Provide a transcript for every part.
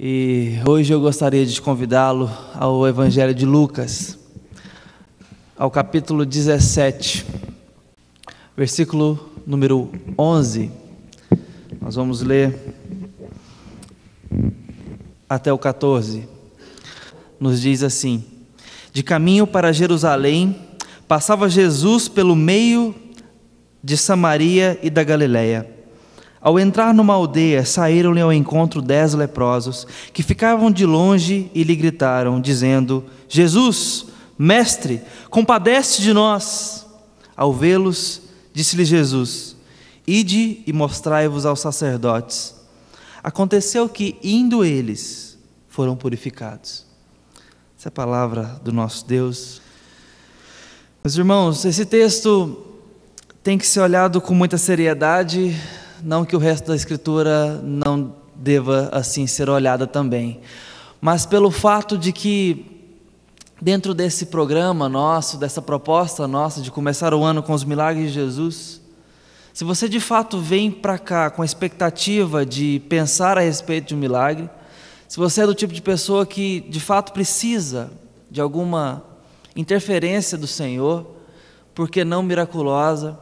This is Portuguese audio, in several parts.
E hoje eu gostaria de convidá-lo ao Evangelho de Lucas, ao capítulo 17, versículo número 11. Nós vamos ler até o 14. Nos diz assim: de caminho para Jerusalém, passava Jesus pelo meio de Samaria e da Galileia. Ao entrar numa aldeia, saíram-lhe ao encontro 10 leprosos, que ficavam de longe e lhe gritaram, dizendo: Jesus, mestre, compadece de nós. Ao vê-los, disse-lhe Jesus: ide e mostrai-vos aos sacerdotes. Aconteceu que, indo eles, foram purificados. Essa é a palavra do nosso Deus. Meus irmãos, esse texto tem que ser olhado com muita seriedade. Não que o resto da Escritura não deva assim ser olhada também, mas pelo fato de que dentro desse programa nosso, dessa proposta nossa de começar o ano com os milagres de Jesus, se você de fato vem para cá com a expectativa de pensar a respeito de um milagre, se você é do tipo de pessoa que de fato precisa de alguma interferência do Senhor, por que não miraculosa,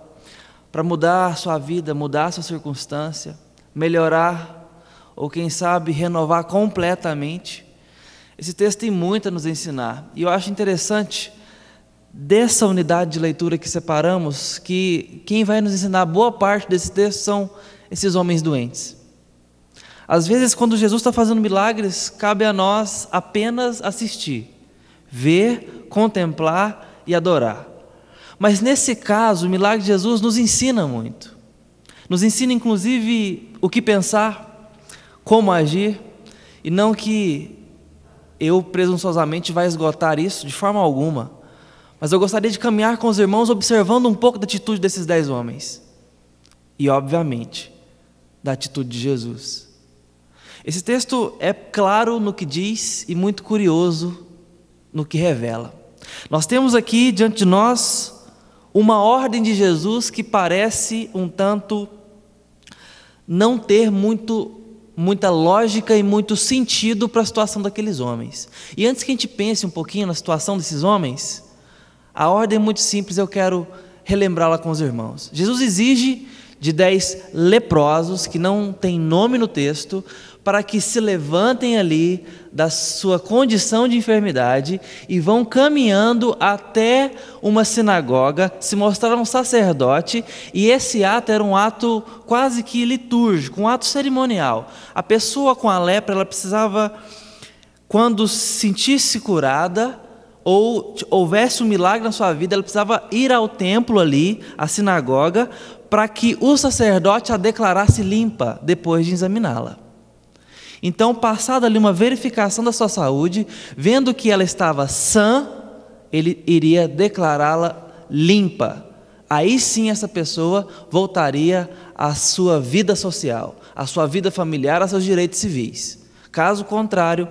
para mudar a sua vida, mudar a sua circunstância, melhorar, ou quem sabe renovar completamente, esse texto tem muito a nos ensinar. E eu acho interessante, dessa unidade de leitura que separamos, que quem vai nos ensinar boa parte desse texto são esses homens doentes. Às vezes, quando Jesus está fazendo milagres, cabe a nós apenas assistir, ver, contemplar e adorar. Mas nesse caso, o milagre de Jesus nos ensina muito. Nos ensina inclusive o que pensar, como agir, e não que eu presunçosamente vá esgotar isso de forma alguma. Mas eu gostaria de caminhar com os irmãos observando um pouco da atitude desses 10 homens. E obviamente, da atitude de Jesus. Esse texto é claro no que diz e muito curioso no que revela. Nós temos aqui diante de nós uma ordem de Jesus que parece um tanto não ter muita lógica e muito sentido para a situação daqueles homens. E antes que a gente pense um pouquinho na situação desses homens, a ordem é muito simples, eu quero relembrá-la com os irmãos. Jesus exige de 10 leprosos, que não tem nome no texto, para que se levantem ali da sua condição de enfermidade e vão caminhando até uma sinagoga, se mostrar um sacerdote, e esse ato era um ato quase que litúrgico, um ato cerimonial. A pessoa com a lepra, ela precisava, quando se sentisse curada, ou houvesse um milagre na sua vida, ela precisava ir ao templo ali, à sinagoga, para que o sacerdote a declarasse limpa, depois de examiná-la. Então, passada ali uma verificação da sua saúde, vendo que ela estava sã, ele iria declará-la limpa. Aí sim essa pessoa voltaria à sua vida social, à sua vida familiar, a seus direitos civis. Caso contrário,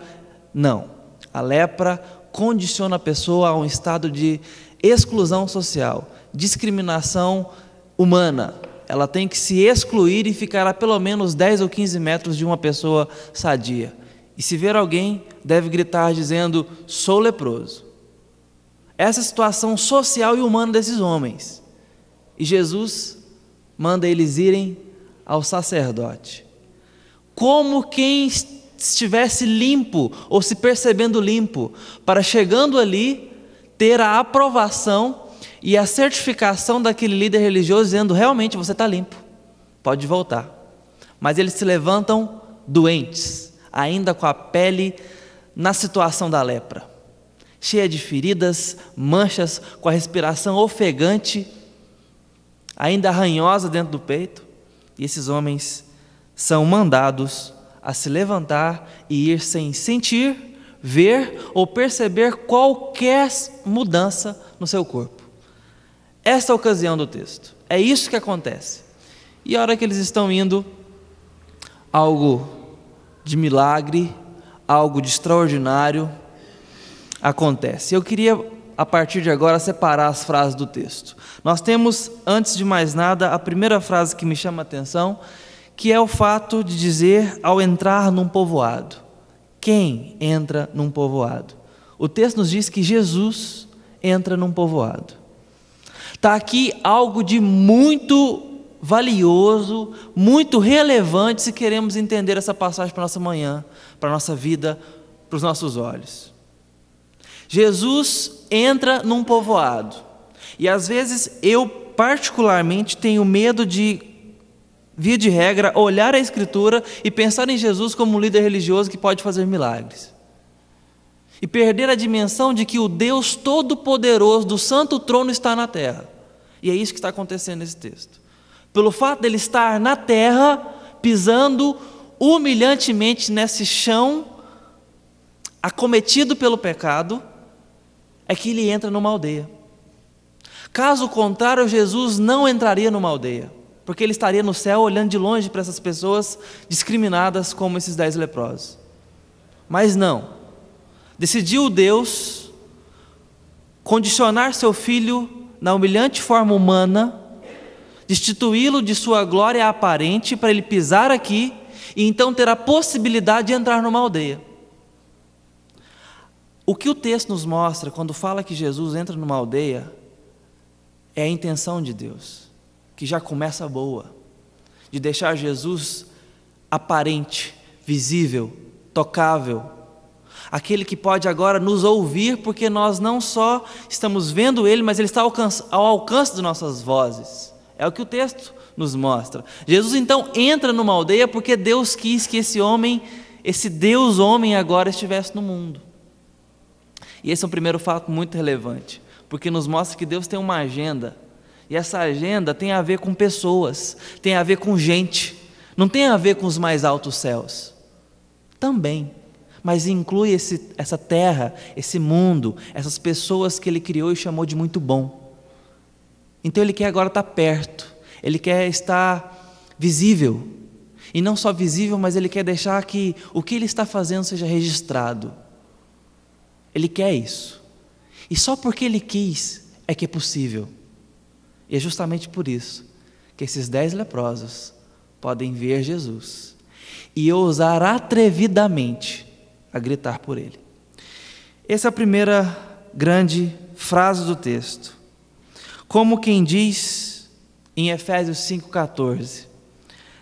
não. A lepra condiciona a pessoa a um estado de exclusão social, discriminação humana. Ela tem que se excluir e ficar a pelo menos 10 ou 15 metros de uma pessoa sadia. E se ver alguém, deve gritar dizendo: sou leproso. Essa é a situação social e humana desses homens. E Jesus manda eles irem ao sacerdote, como quem estivesse limpo, ou se percebendo limpo, para, chegando ali, ter a aprovação e a certificação daquele líder religioso, dizendo: realmente você está limpo, pode voltar. Mas eles se levantam doentes, ainda com a pele na situação da lepra, cheia de feridas, manchas, com a respiração ofegante, ainda arranhosa dentro do peito. E esses homens são mandados a se levantar e ir sem sentir, ver ou perceber qualquer mudança no seu corpo. Essa é a ocasião do texto. É isso que acontece. E a hora que eles estão indo, algo de milagre, algo de extraordinário acontece. Eu queria, a partir de agora, separar as frases do texto. Nós temos, antes de mais nada, a primeira frase que me chama a atenção, que é o fato de dizer: ao entrar num povoado. quem entra num povoado? O texto nos diz que Jesus entra num povoado. Está aqui algo de muito valioso, muito relevante, se queremos entender essa passagem para a nossa manhã, para a nossa vida, para os nossos olhos. Jesus entra num povoado. E às vezes eu particularmente tenho medo de, via de regra, olhar a Escritura e pensar em Jesus como um líder religioso que pode fazer milagres. E perder a dimensão de que o Deus Todo-Poderoso do Santo Trono está na terra. E é isso que está acontecendo nesse texto. Pelo fato dele estar na terra, pisando humilhantemente nesse chão, acometido pelo pecado, é que ele entra numa aldeia. Caso contrário, Jesus não entraria numa aldeia, porque ele estaria no céu olhando de longe para essas pessoas discriminadas como esses 10 leprosos. Mas não. Decidiu Deus condicionar seu filho na humilhante forma humana, destituí-lo de sua glória aparente para ele pisar aqui e então ter a possibilidade de entrar numa aldeia. O que o texto nos mostra quando fala que Jesus entra numa aldeia é a intenção de Deus, que já começa boa, de deixar Jesus aparente, visível, tocável, aquele que pode agora nos ouvir, porque nós não só estamos vendo Ele, mas Ele está ao alcance de nossas vozes. É o que o texto nos mostra. Jesus então entra numa aldeia porque Deus quis que esse homem, esse Deus homem agora estivesse no mundo. E esse é um primeiro fato muito relevante, porque nos mostra que Deus tem uma agenda, e essa agenda tem a ver com pessoas, tem a ver com gente, não tem a ver com os mais altos céus. Também. Mas inclui essa terra, esse mundo, essas pessoas que Ele criou e chamou de muito bom. Então Ele quer agora estar perto, Ele quer estar visível, e não só visível, mas Ele quer deixar que o que Ele está fazendo seja registrado. Ele quer isso, e só porque Ele quis é que é possível, e é justamente por isso que esses 10 leprosos podem ver Jesus, e ousar atrevidamente a gritar por Ele. Essa é a primeira grande frase do texto. Como quem diz em Efésios 5,14: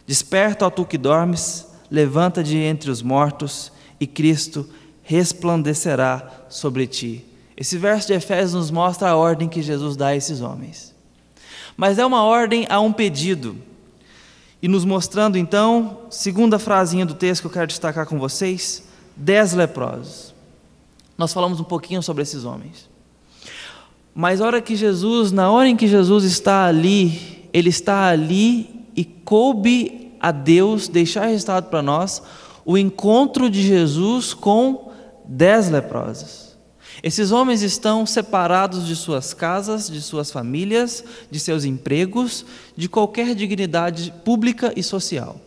desperta, ó tu que dormes, levanta de entre os mortos, e Cristo resplandecerá sobre ti. Esse verso de Efésios nos mostra a ordem que Jesus dá a esses homens. Mas é uma ordem a um pedido. E nos mostrando então, segunda frasinha do texto que eu quero destacar com vocês, 10 leprosos. Nós falamos um pouquinho sobre esses homens. Mas na hora em que Jesus está ali, Ele está ali e coube a Deus deixar registrado para nós o encontro de Jesus com 10 leprosos. Esses homens estão separados de suas casas, de suas famílias, de seus empregos, de qualquer dignidade pública e social.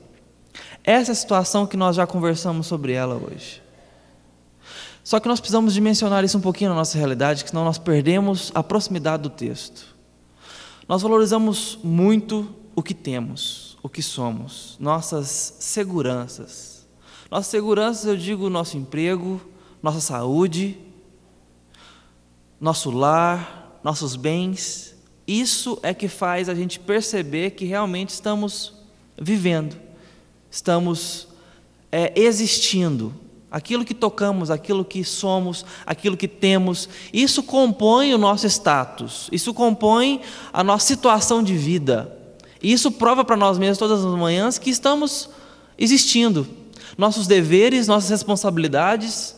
Essa é a situação que nós já conversamos sobre ela hoje. Só que nós precisamos dimensionar isso um pouquinho na nossa realidade, que senão nós perdemos a proximidade do texto. Nós valorizamos muito o que temos, o que somos, nossas seguranças. Nossas seguranças, eu digo, nosso emprego, nossa saúde, nosso lar, nossos bens. Isso é que faz a gente perceber que realmente estamos vivendo, estamos existindo. Aquilo que tocamos, aquilo que somos, aquilo que temos, isso compõe o nosso status, isso compõe a nossa situação de vida. E isso prova para nós mesmos todas as manhãs que estamos existindo. Nossos deveres, nossas responsabilidades,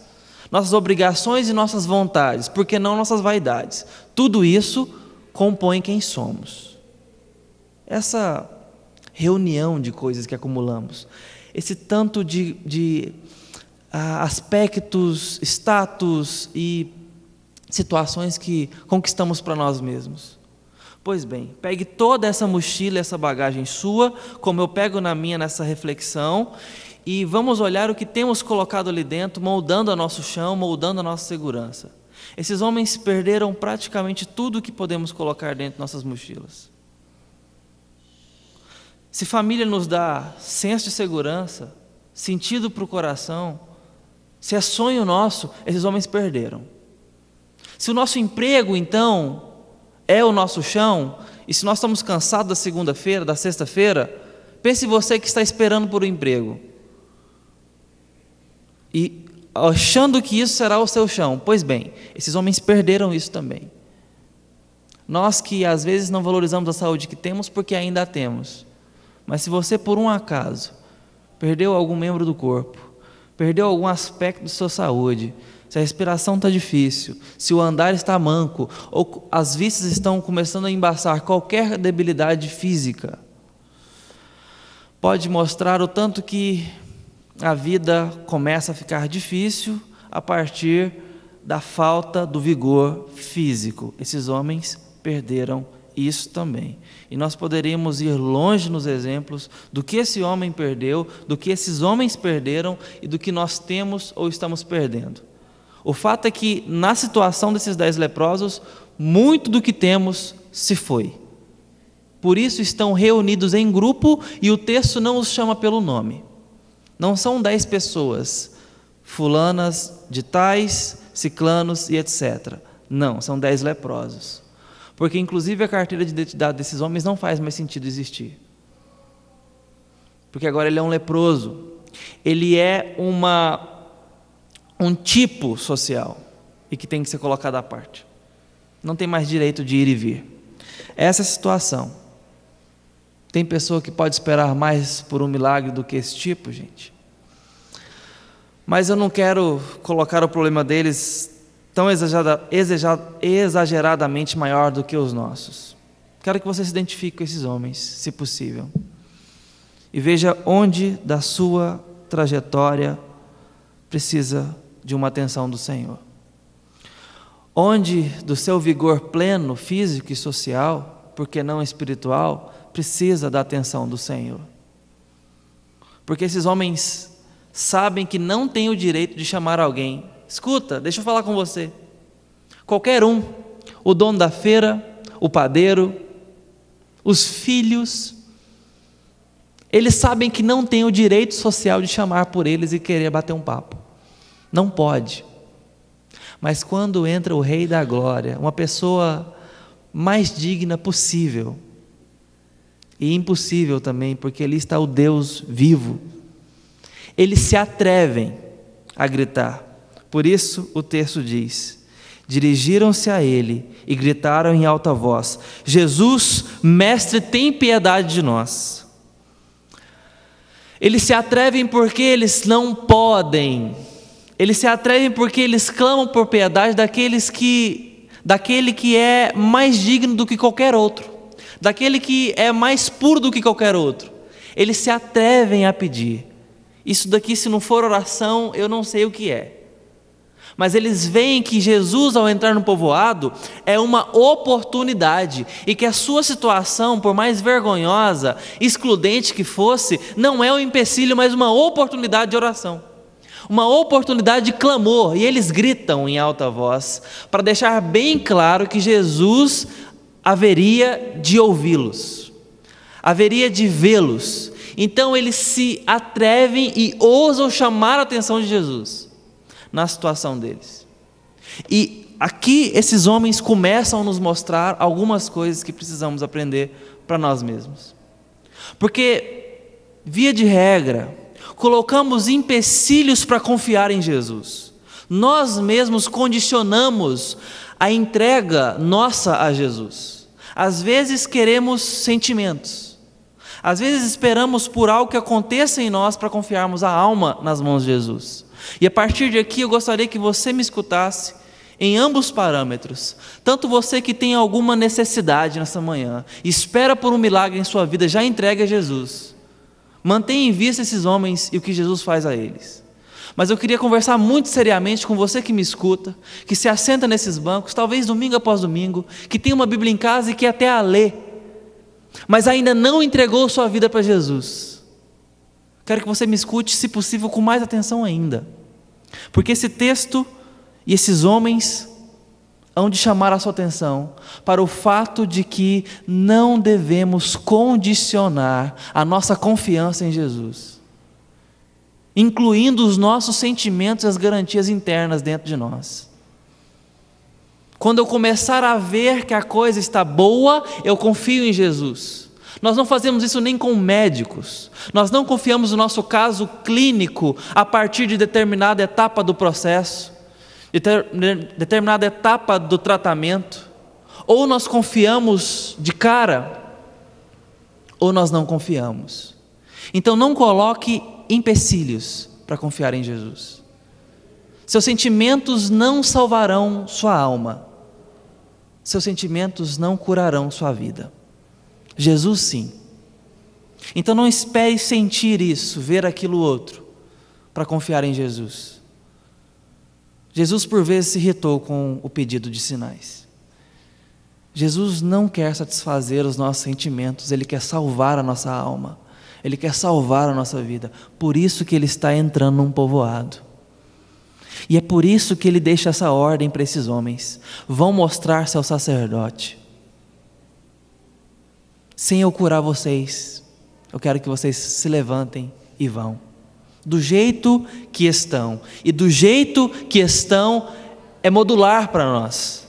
nossas obrigações e nossas vontades, por que não nossas vaidades. Tudo isso compõe quem somos. Essa reunião de coisas que acumulamos, esse tanto de aspectos, status e situações que conquistamos para nós mesmos. Pois bem, pegue toda essa mochila, essa bagagem sua, como eu pego na minha nessa reflexão, e vamos olhar o que temos colocado ali dentro, moldando o nosso chão, moldando a nossa segurança. Esses homens perderam praticamente tudo o que podemos colocar dentro de nossas mochilas. Se família nos dá senso de segurança, sentido para o coração, Se é sonho nosso, esses homens perderam. Se o nosso emprego, então, é o nosso chão, e se nós estamos cansados da segunda-feira, da sexta-feira, pense você que está esperando por um emprego e achando que isso será o seu chão. Pois bem, esses homens perderam isso também. Nós que às vezes não valorizamos a saúde que temos porque ainda a temos, mas se você por um acaso perdeu algum membro do corpo, perdeu algum aspecto de sua saúde, se a respiração está difícil, se o andar está manco, ou as vistas estão começando a embaçar, qualquer debilidade física, pode mostrar o tanto que a vida começa a ficar difícil a partir da falta do vigor físico. Esses homens perderam isso também. E nós poderíamos ir longe nos exemplos do que esse homem perdeu, do que esses homens perderam e do que nós temos ou estamos perdendo. O fato é que, na situação desses 10 leprosos, muito do que temos se foi. Por isso estão reunidos em grupo e o texto não os chama pelo nome. Não são 10 pessoas, fulanas de tais, ciclanos e etc. Não, são 10 leprosos. Porque inclusive a carteira de identidade desses homens não faz mais sentido existir. Porque agora ele é um leproso. Ele é um tipo social e que tem que ser colocado à parte. Não tem mais direito de ir e vir. Essa é a situação. Tem pessoa que pode esperar mais por um milagre do que esse tipo, gente. Mas eu não quero colocar o problema deles tão exageradamente maior do que os nossos. Quero que você se identifique com esses homens, se possível. E veja onde da sua trajetória precisa de uma atenção do Senhor. Onde do seu vigor pleno, físico e social, porque não espiritual, precisa da atenção do Senhor. Porque esses homens sabem que não têm o direito de chamar alguém. Escuta, deixa eu falar com você. Qualquer um, o dono da feira, o padeiro, os filhos, eles sabem que não têm o direito social de chamar por eles e querer bater um papo. Não pode. Mas quando entra o Rei da Glória, uma pessoa mais digna possível, e impossível também, porque ali está o Deus vivo, eles se atrevem a gritar. Por isso o texto diz: dirigiram-se a ele e gritaram em alta voz: Jesus, mestre, tem piedade de nós. Eles se atrevem porque eles não podem. Eles se atrevem porque eles clamam por piedade daquele que é mais digno do que qualquer outro, daquele que é mais puro do que qualquer outro. Eles se atrevem a pedir. Isso daqui, se não for oração, eu não sei o que é. Mas eles veem que Jesus, ao entrar no povoado, é uma oportunidade, e que a sua situação, por mais vergonhosa, excludente que fosse, não é um empecilho, mas uma oportunidade de oração, uma oportunidade de clamor. E eles gritam em alta voz, para deixar bem claro que Jesus haveria de ouvi-los, haveria de vê-los. Então eles se atrevem e ousam chamar a atenção de Jesus na situação deles. E aqui esses homens começam a nos mostrar algumas coisas que precisamos aprender para nós mesmos. Porque, via de regra, colocamos empecilhos para confiar em Jesus. Nós mesmos condicionamos a entrega nossa a Jesus. Às vezes queremos sentimentos. Às vezes esperamos por algo que aconteça em nós para confiarmos a alma nas mãos de Jesus. E a partir de aqui eu gostaria que você me escutasse em ambos parâmetros. Tanto você que tem alguma necessidade nessa manhã, espera por um milagre em sua vida, já entregue a Jesus. Mantenha em vista esses homens e o que Jesus faz a eles. Mas eu queria conversar muito seriamente com você que me escuta, que se assenta nesses bancos, talvez domingo após domingo, que tem uma Bíblia em casa e que até a lê, mas ainda não entregou sua vida para Jesus. Quero que você me escute, se possível, com mais atenção ainda, porque esse texto e esses homens hão de chamar a sua atenção para o fato de que não devemos condicionar a nossa confiança em Jesus. incluindo os nossos sentimentos e as garantias internas dentro de nós. Quando eu começar a ver que a coisa está boa, eu confio em Jesus. Nós não fazemos isso nem com médicos. Nós não confiamos no nosso caso clínico a partir de determinada etapa do processo, determinada etapa do tratamento. Ou nós confiamos de cara, ou nós não confiamos. Então não coloque empecilhos para confiar em Jesus. Seus sentimentos não salvarão sua alma. Seus sentimentos não curarão sua vida. Jesus sim. Então não espere sentir isso, ver aquilo outro, para confiar em Jesus. Jesus por vezes se irritou com o pedido de sinais. Jesus não quer satisfazer os nossos sentimentos, Ele quer salvar a nossa alma, Ele quer salvar a nossa vida. Por isso que Ele está entrando num povoado. E é por isso que Ele deixa essa ordem para esses homens: vão mostrar-se ao sacerdote. Sem eu curar vocês, eu quero que vocês se levantem e vão. Do jeito que estão. E do jeito que estão é modular para nós.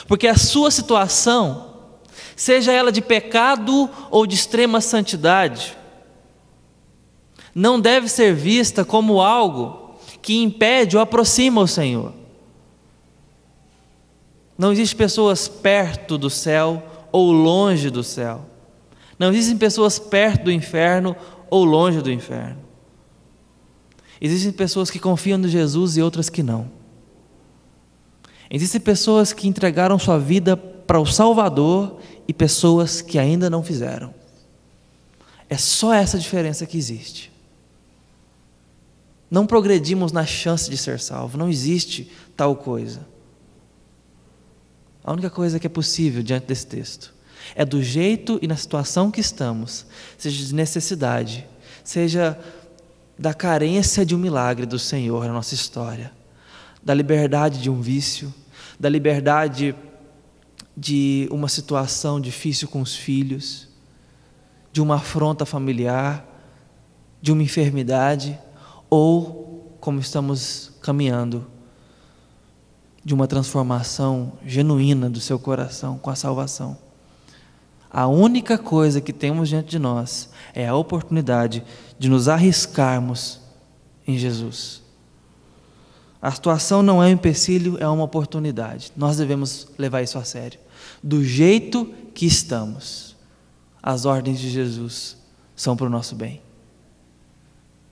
Porque a sua situação, seja ela de pecado ou de extrema santidade, não deve ser vista como algo que impede ou aproxima o Senhor. Não existem pessoas perto do céu ou longe do céu. Não existem pessoas perto do inferno ou longe do inferno. Existem pessoas que confiam em Jesus e outras que não. Existem pessoas que entregaram sua vida para o Salvador e pessoas que ainda não fizeram. É só essa diferença que existe. Não progredimos na chance de ser salvo, não existe tal coisa. A única coisa que é possível diante desse texto é do jeito e na situação que estamos, seja de necessidade, seja da carência de um milagre do Senhor na nossa história, da liberdade de um vício, da liberdade de uma situação difícil com os filhos, de uma afronta familiar, de uma enfermidade, ou, como estamos caminhando, de uma transformação genuína do seu coração com a salvação. A única coisa que temos diante de nós é a oportunidade de nos arriscarmos em Jesus. A situação não é um empecilho, é uma oportunidade. Nós devemos levar isso a sério. Do jeito que estamos, as ordens de Jesus são para o nosso bem.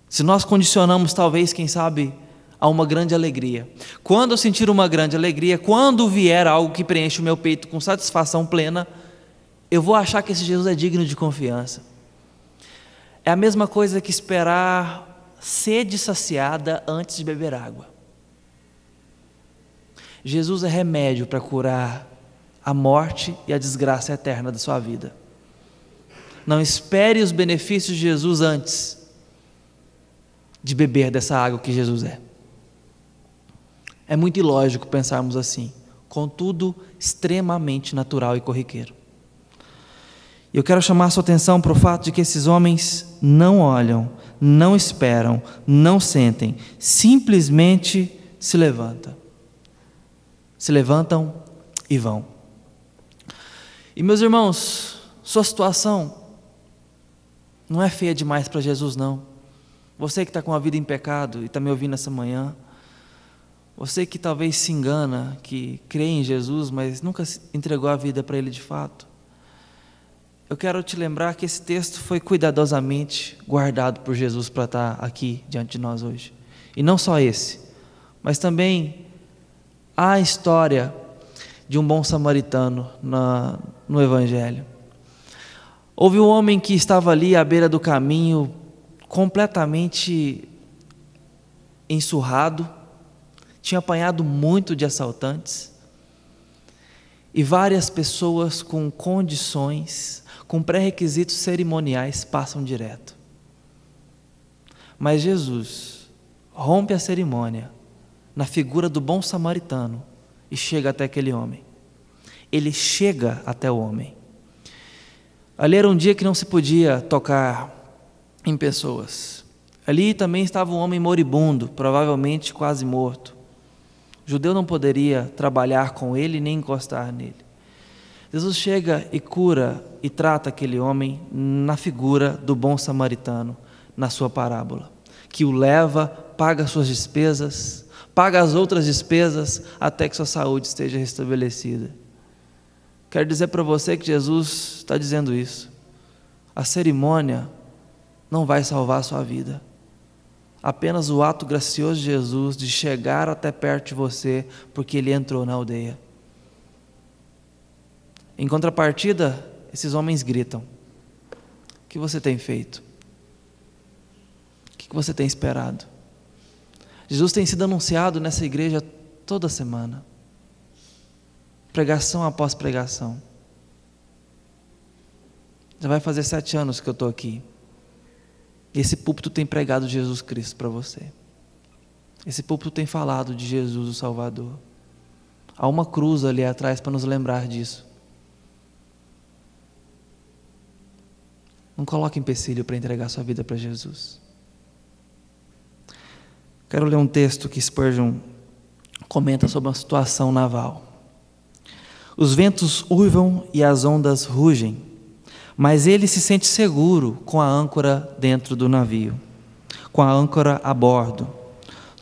Se nós condicionamos, talvez, quem sabe, a uma grande alegria. Quando eu sentir uma grande alegria, quando vier algo que preenche o meu peito com satisfação plena, eu vou achar que esse Jesus é digno de confiança. É a mesma coisa que esperar sede saciada antes de beber água. Jesus é remédio para curar a morte e a desgraça eterna da sua vida. Não espere os benefícios de Jesus antes de beber dessa água que Jesus é. É muito ilógico pensarmos assim, contudo, extremamente natural e corriqueiro. Eu quero chamar a sua atenção para o fato de que esses homens não olham, não esperam, não sentem, simplesmente se levantam. Se levantam e vão. E meus irmãos, sua situação não é feia demais para Jesus, não. Você que está com a vida em pecado e está me ouvindo essa manhã, você que talvez se engana, que crê em Jesus, mas nunca entregou a vida para Ele de fato, eu quero te lembrar que esse texto foi cuidadosamente guardado por Jesus para estar aqui diante de nós hoje. E não só esse, mas também a história de um bom samaritano no Evangelho. Houve um homem que estava ali à beira do caminho, completamente ensurrado, tinha apanhado muito de assaltantes, e várias pessoas com condições, com pré-requisitos cerimoniais passam direto. Mas Jesus rompe a cerimônia na figura do bom samaritano e chega até aquele homem. Ele chega até o homem. Ali era um dia que não se podia tocar em pessoas. Ali também estava um homem moribundo, provavelmente quase morto. O judeu não poderia trabalhar com ele nem encostar nele. Jesus chega e cura e trata aquele homem na figura do bom samaritano, na sua parábola, que o leva, paga suas despesas, paga as outras despesas, até que sua saúde esteja restabelecida. Quero dizer para você que Jesus está dizendo isso. A cerimônia não vai salvar a sua vida. Apenas o ato gracioso de Jesus de chegar até perto de você, porque Ele entrou na aldeia. Em contrapartida, esses homens gritam: o que você tem feito? O que você tem esperado? Jesus tem sido anunciado nessa igreja toda semana, pregação após pregação. Já vai fazer 7 anos que eu estou aqui. Esse púlpito tem pregado Jesus Cristo para você. Esse púlpito tem falado de Jesus, o Salvador. Há uma cruz ali atrás para nos lembrar disso. Não coloque empecilho para entregar sua vida para Jesus. Quero ler um texto que Spurgeon comenta sobre uma situação naval. Os ventos uivam e as ondas rugem, mas ele se sente seguro com a âncora dentro do navio, com a âncora a bordo.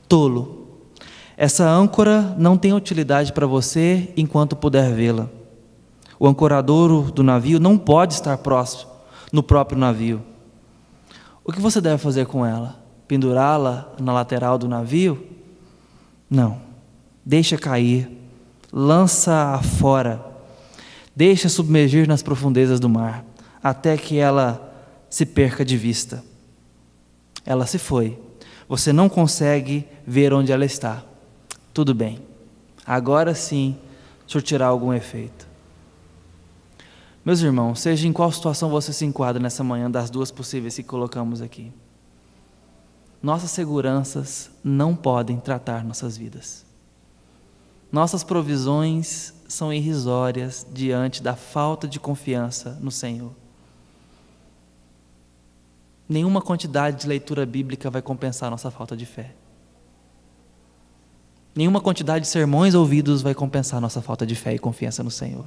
Tolo, essa âncora não tem utilidade para você enquanto puder vê-la. O ancoradouro do navio não pode estar próximo no próprio navio. O que você deve fazer com ela? Pendurá-la na lateral do navio? Não. Deixa cair, lança-a fora, deixa submergir nas profundezas do mar, até que ela se perca de vista. Ela se foi. Você não consegue ver onde ela está. Tudo bem. Agora sim surtirá algum efeito. Meus irmãos, seja em qual situação você se enquadra nessa manhã, das duas possíveis que colocamos aqui, nossas seguranças não podem tratar nossas vidas. Nossas provisões são irrisórias diante da falta de confiança no Senhor. Nenhuma quantidade de leitura bíblica vai compensar nossa falta de fé. Nenhuma quantidade de sermões ouvidos vai compensar nossa falta de fé e confiança no Senhor.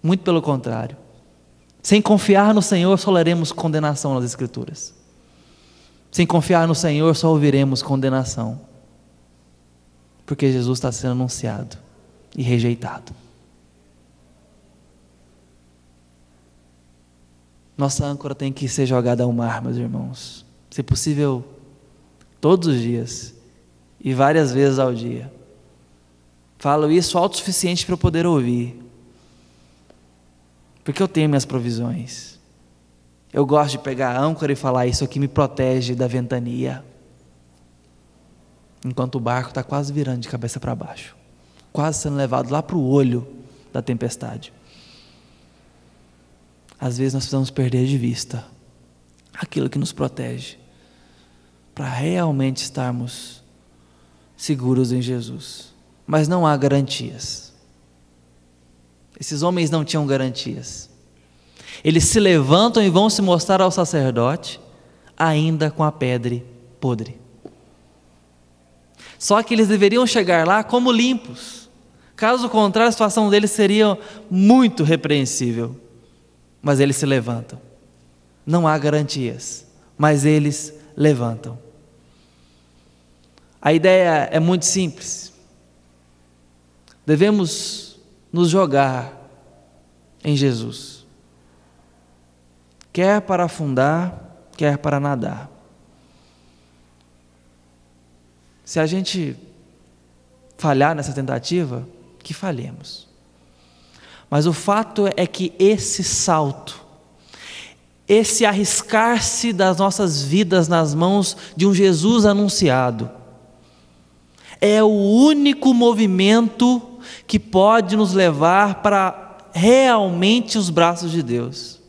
Muito pelo contrário. Sem confiar no Senhor, só leremos condenação nas Escrituras. Sem confiar no Senhor, só ouviremos condenação. Porque Jesus está sendo anunciado e rejeitado. Nossa âncora tem que ser jogada ao mar, meus irmãos. Se possível, todos os dias e várias vezes ao dia. Falo isso autossuficiente para eu poder ouvir. Porque eu tenho minhas provisões. Eu gosto de pegar a âncora e falar: isso aqui me protege da ventania. Enquanto o barco está quase virando de cabeça para baixo, quase sendo levado lá para o olho da tempestade. Às vezes nós precisamos perder de vista aquilo que nos protege, para realmente estarmos seguros em Jesus. Mas não há garantias. Esses homens não tinham garantias. Eles se levantam e vão se mostrar ao sacerdote, ainda com a pedra podre. Só que eles deveriam chegar lá como limpos. Caso contrário, a situação deles seria muito repreensível. Mas eles se levantam. Não há garantias, mas eles levantam. A ideia é muito simples. Devemos nos jogar em Jesus. Quer para afundar, quer para nadar. Se a gente falhar nessa tentativa, que falhemos. Mas o fato é que esse salto, esse arriscar-se das nossas vidas nas mãos de um Jesus anunciado, é o único movimento que pode nos levar para realmente os braços de Deus.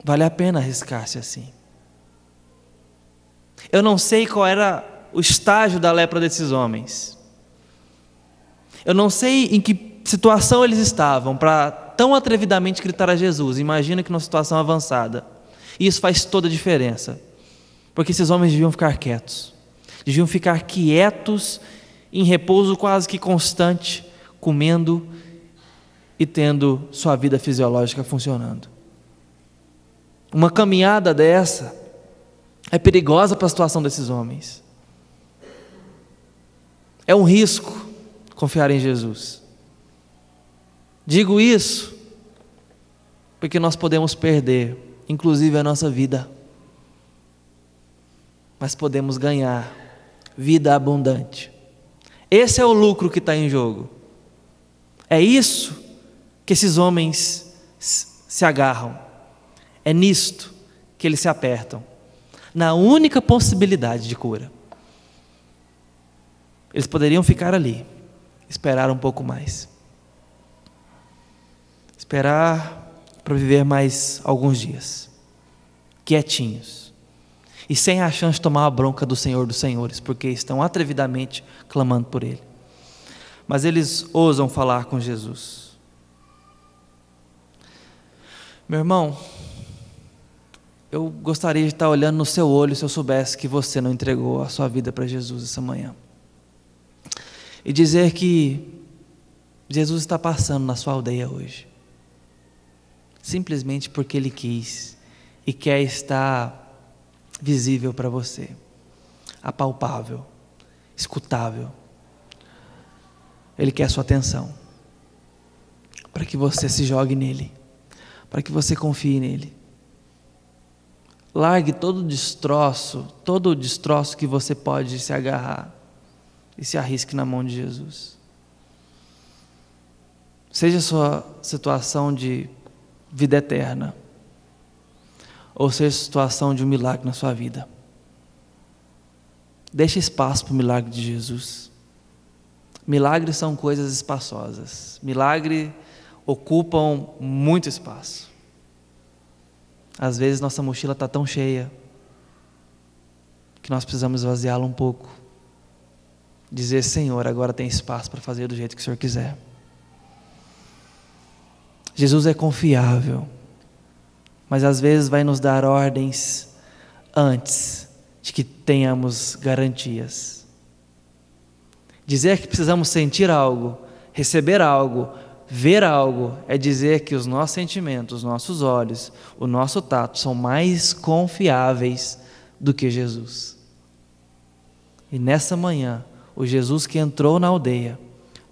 Vale a pena arriscar-se assim. Eu não sei qual era o estágio da lepra desses homens. Eu não sei em que situação eles estavam para tão atrevidamente gritar a Jesus. Imagina que numa situação avançada. E isso faz toda a diferença, porque esses homens deviam ficar quietos, em repouso quase que constante, comendo e tendo sua vida fisiológica funcionando. Uma caminhada dessa é perigosa para a situação desses homens. É um risco confiar em Jesus. Digo isso porque nós podemos perder, inclusive a nossa vida, mas podemos ganhar vida abundante. Esse é o lucro que está em jogo. É isso que esses homens se agarram. É nisto que eles se apertam, na única possibilidade de cura. Eles poderiam ficar ali, esperar um pouco mais, esperar para viver mais alguns dias, quietinhos, e sem a chance de tomar a bronca do Senhor dos Senhores, porque estão atrevidamente clamando por Ele. Mas eles ousam falar com Jesus. Meu irmão, eu gostaria de estar olhando no seu olho se eu soubesse que você não entregou a sua vida para Jesus essa manhã. E dizer que Jesus está passando na sua aldeia hoje, simplesmente porque Ele quis e quer estar visível para você, apalpável, escutável. Ele quer a sua atenção, para que você se jogue nele, para que você confie nele. Largue todo o destroço que você pode se agarrar e se arrisque na mão de Jesus. Seja a sua situação de vida eterna, ou seja a situação de um milagre na sua vida, deixe espaço para o milagre de Jesus. Milagres são coisas espaçosas. Milagres ocupam muito espaço. Às vezes nossa mochila está tão cheia que nós precisamos esvaziá-la um pouco. Dizer: Senhor, agora tem espaço para fazer do jeito que o Senhor quiser. Jesus é confiável, mas às vezes vai nos dar ordens antes de que tenhamos garantias. Dizer que precisamos sentir algo, receber algo, ver algo, é dizer que os nossos sentimentos, os nossos olhos, o nosso tato são mais confiáveis do que Jesus. E nessa manhã, o Jesus que entrou na aldeia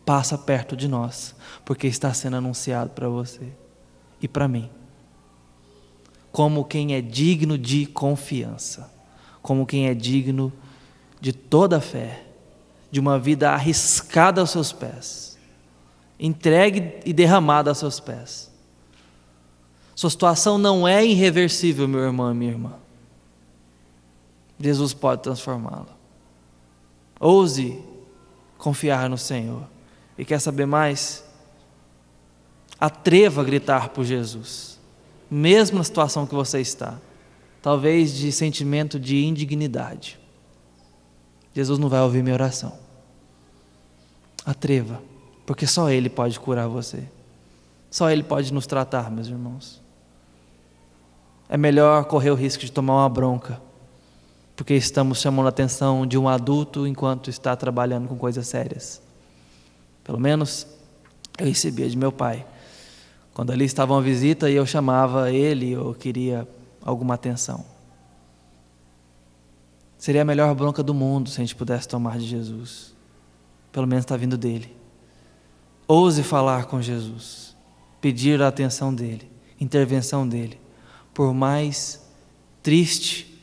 passa perto de nós, porque está sendo anunciado para você e para mim, como quem é digno de confiança, como quem é digno de toda a fé, de uma vida arriscada aos seus pés, entregue e derramada aos seus pés. Sua situação não é irreversível, meu irmão e minha irmã. Jesus pode transformá-la. Ouse confiar no Senhor. E quer saber mais? Atreva a gritar por Jesus, mesmo na situação que você está, talvez de sentimento de indignidade. Jesus não vai ouvir minha oração. Atreva, porque só Ele pode curar você. Só Ele pode nos tratar, meus irmãos. É melhor correr o risco de tomar uma bronca, porque estamos chamando a atenção de um adulto enquanto está trabalhando com coisas sérias. Pelo menos eu recebia de meu pai. Quando ali estava uma visita e eu chamava ele, eu queria alguma atenção. Seria a melhor bronca do mundo se a gente pudesse tomar de Jesus. Pelo menos está vindo dele. Ouse falar com Jesus, pedir a atenção dele, intervenção dele, por mais triste,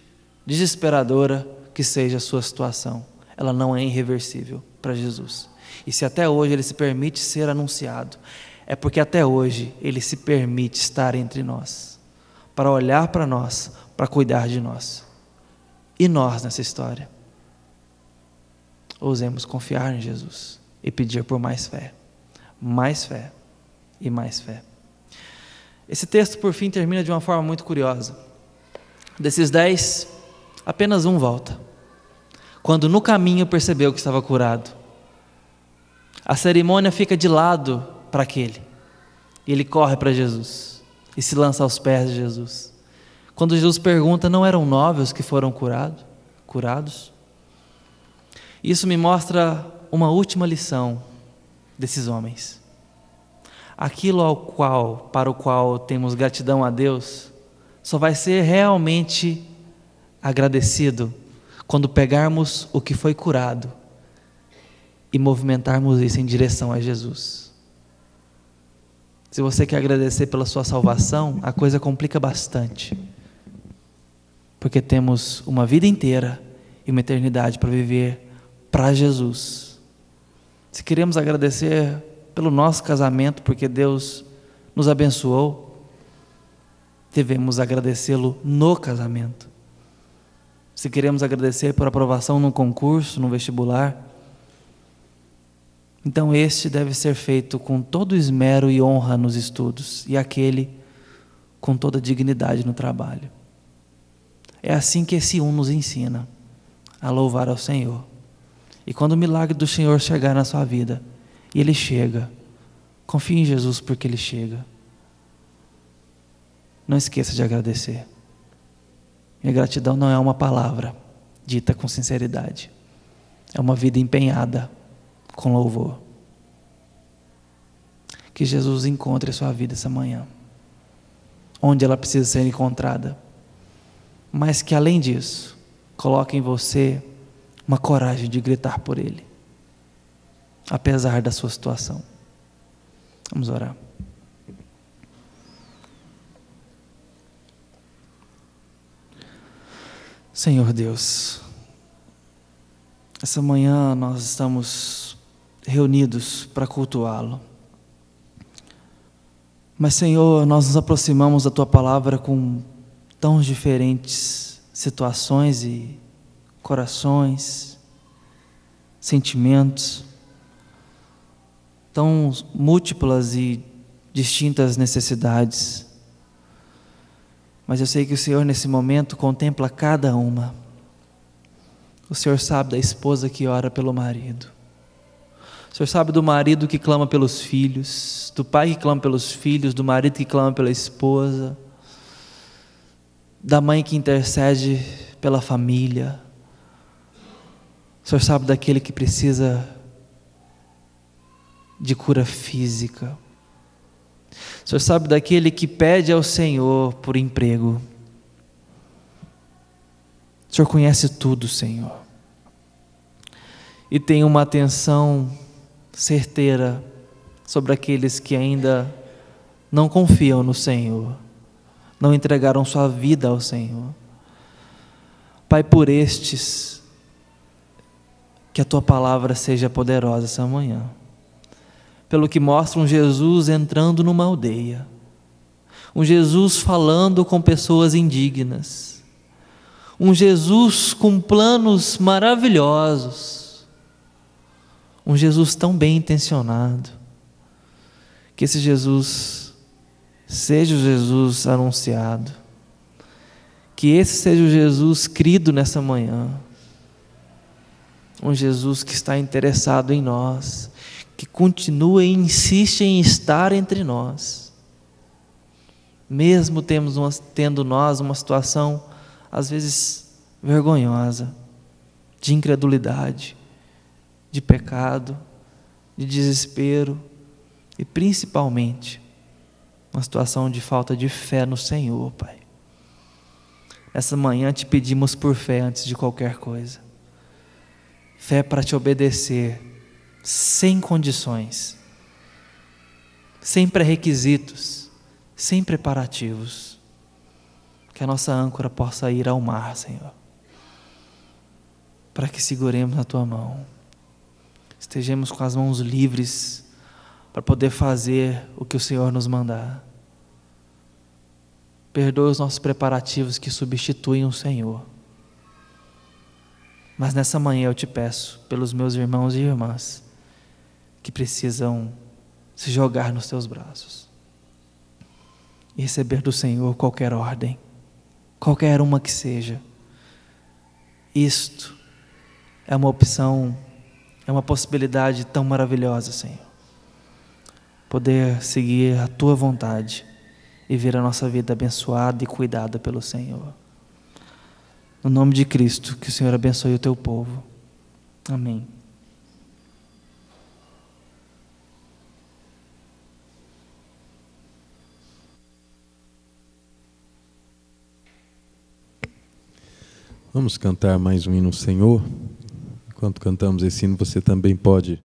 desesperadora que seja a sua situação, ela não é irreversível para Jesus. E se até hoje ele se permite ser anunciado, é porque até hoje ele se permite estar entre nós, para olhar para nós, para cuidar de nós. E nós nessa história, ousemos confiar em Jesus e pedir por mais fé e mais fé. Esse texto, por fim, termina de uma forma muito curiosa. Desses 10, apenas um volta, quando no caminho percebeu que estava curado. A cerimônia fica de lado para aquele, e ele corre para Jesus e se lança aos pés de Jesus, Quando Jesus pergunta, não eram 9 os que foram curados? Isso me mostra uma última lição desses homens. Aquilo para o qual temos gratidão a Deus, só vai ser realmente agradecido quando pegarmos o que foi curado e movimentarmos isso em direção a Jesus. Se você quer agradecer pela sua salvação, a coisa complica bastante, porque temos uma vida inteira e uma eternidade para viver para Jesus. Se queremos agradecer pelo nosso casamento, porque Deus nos abençoou, devemos agradecê-lo no casamento. Se queremos agradecer por aprovação num concurso, no vestibular, então este deve ser feito com todo esmero e honra nos estudos, e aquele com toda dignidade no trabalho. É assim que esse nos ensina a louvar ao Senhor. E quando o milagre do Senhor chegar na sua vida, e Ele chega, confie em Jesus porque Ele chega. Não esqueça de agradecer. E a gratidão não é uma palavra dita com sinceridade, é uma vida empenhada com louvor. Que Jesus encontre a sua vida essa manhã, onde ela precisa ser encontrada, mas que além disso, coloque em você uma coragem de gritar por Ele, apesar da sua situação. Vamos orar. Senhor Deus, essa manhã nós estamos reunidos para cultuá-lo. Mas, Senhor, nós nos aproximamos da Tua Palavra com tão diferentes situações e corações, sentimentos, tão múltiplas e distintas necessidades. Mas eu sei que o Senhor nesse momento contempla cada uma. O Senhor sabe da esposa que ora pelo marido. O Senhor sabe do marido que clama pelos filhos, do pai que clama pelos filhos, do marido que clama pela esposa, da mãe que intercede pela família. O Senhor sabe daquele que precisa de cura física. O Senhor sabe daquele que pede ao Senhor por emprego. O Senhor conhece tudo, Senhor, e tem uma atenção certeira sobre aqueles que ainda não confiam no Senhor, não entregaram sua vida ao Senhor. Pai, por estes, que a Tua Palavra seja poderosa essa manhã, pelo que mostra um Jesus entrando numa aldeia, um Jesus falando com pessoas indignas, um Jesus com planos maravilhosos, um Jesus tão bem intencionado. Que esse Jesus seja o Jesus anunciado, que esse seja o Jesus crido nessa manhã, um Jesus que está interessado em nós, que continua e insiste em estar entre nós, mesmo tendo nós uma situação às vezes vergonhosa, de incredulidade, de pecado, de desespero e principalmente uma situação de falta de fé no Senhor, Pai. Essa manhã te pedimos por fé antes de qualquer coisa, fé para te obedecer sem condições, sem pré-requisitos, sem preparativos, que a nossa âncora possa ir ao mar, Senhor, para que seguremos na Tua mão, estejamos com as mãos livres para poder fazer o que o Senhor nos mandar. Perdoa os nossos preparativos que substituem o Senhor. Mas nessa manhã eu te peço, pelos meus irmãos e irmãs, que precisam se jogar nos Teus braços e receber do Senhor qualquer ordem, qualquer uma que seja. Isto é uma opção, é uma possibilidade tão maravilhosa, Senhor. Poder seguir a Tua vontade e ver a nossa vida abençoada e cuidada pelo Senhor. No nome de Cristo, que o Senhor abençoe o teu povo. Amém. Vamos cantar mais um hino ao Senhor. Enquanto cantamos esse hino, você também pode